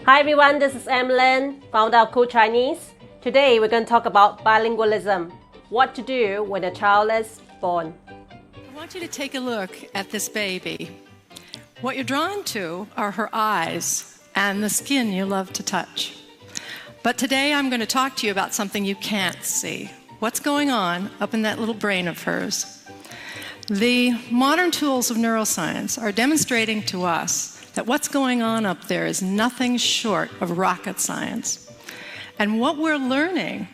Hi everyone, this is Emlyn, founder of Kuhl Chinese. Today we're going to talk about bilingualism. What to do when a child is born. I want you to take a look at this baby. What you're drawn to are her eyes and the skin you love to touch. But today I'm going to talk to you about something you can't see. What's going on up in that little brain of hers? The modern tools of neuroscience are demonstrating to us that what's going on up there is nothing short of rocket science. And what we're learning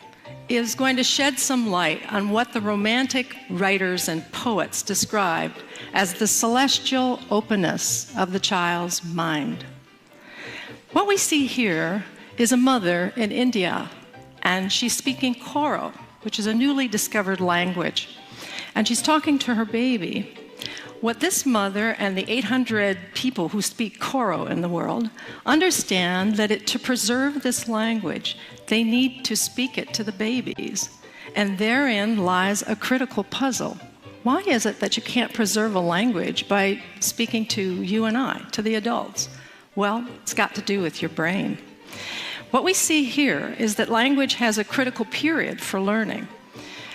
is going to shed some light on what the Romantic writers and poets described as the celestial openness of the child's mind. What we see here is a mother in India, and she's speaking 𝗪𝗏, which is a newly discovered language. And she's talking to her baby. What this mother and the 800 people who speak 𝗪𝗏 in the world understand that to preserve this language, they need to speak it to the babies. And therein lies a critical puzzle. Why is it that you can't preserve a language by speaking to you and I, to the adults? Well, it's got to do with your brain. What we see here is that language has a critical period for learning.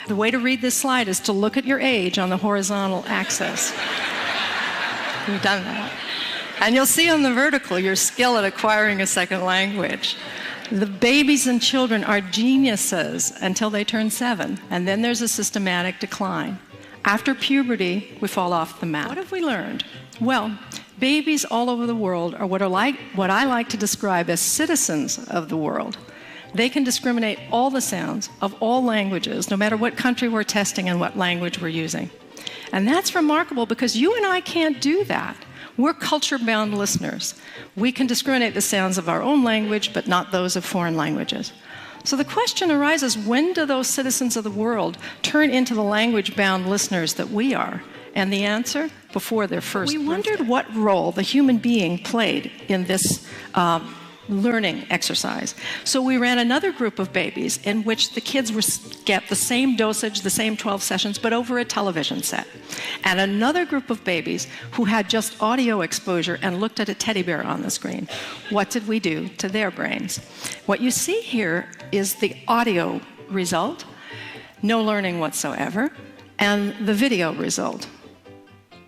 The way to read this slide is to look at your age on the horizontal axis. We've done that. And you'll see on the vertical your skill at acquiring a second language. The babies and children are geniuses until they turn 7, and then there's a systematic decline. After puberty, we fall off the map. What have we learned? Well, babies all over the world are what I like to describe as citizens of the world. They can discriminate all the sounds of all languages, no matter what country we're testing and what language we're using. And that's remarkable because you and I can't do that. We're culture-bound listeners. We can discriminate the sounds of our own language, but not those of foreign languages. So the question arises, when do those citizens of the world turn into the language-bound listeners that we are? And the answer? Before their first birthday. We wondered what role the human being played in this learning exercise. So we ran another group of babies in which the kids get the same dosage, the same 12 sessions, but over a television set. And another group of babies who had just audio exposure and looked at a teddy bear on the screen. What did we do to their brains? What you see here is the audio result, no learning whatsoever, and the video result,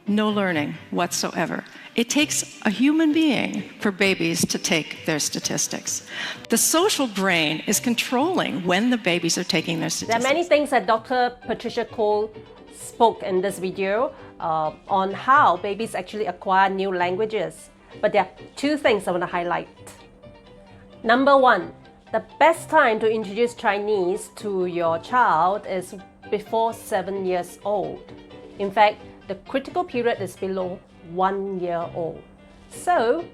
no learning whatsoever. It takes a human being for babies to take their statistics. The social brain is controlling when the babies are taking their statistics. There are many things that Dr. Patricia Kuhl spoke in this video on how babies actually acquire new languages. But there are two things I want to highlight. Number one, the best time to introduce Chinese to your child is before 7 years old. In fact, the critical period is below 1 year old. So,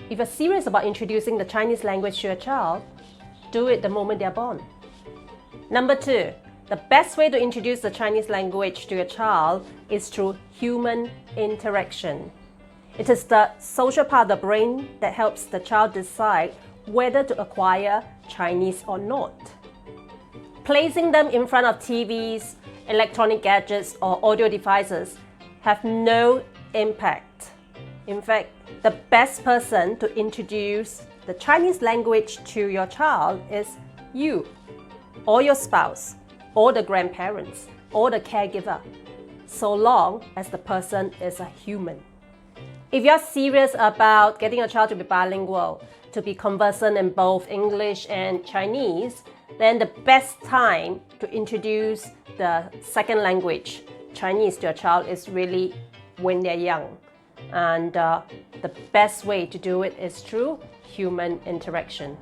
if you're serious about introducing the Chinese language to your child, do it the moment they're born. Number two, the best way to introduce the Chinese language to your child is through human interaction. It is the social part of the brain that helps the child decide whether to acquire Chinese or not. Placing them in front of TVs, electronic gadgets, or audio devices have no impact. In fact, the best person to introduce the Chinese language to your child is you, or your spouse, or the grandparents, or the caregiver, so long as the person is a human. If you're serious about getting your child to be bilingual, to be conversant in both English and Chinese, then the best time to introduce the second language, Chinese, to your child is really when they're young. And the best way to do it is through human interaction.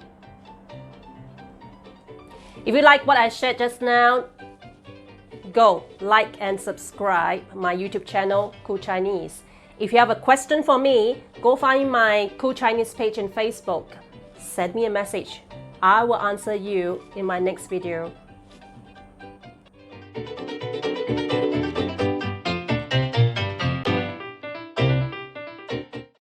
If you like what I shared just now, go like and subscribe my YouTube channel, Kuhl Chinese. If you have a question for me, go find my Kuhl Chinese page on Facebook. Send me a message. I will answer you in my next video.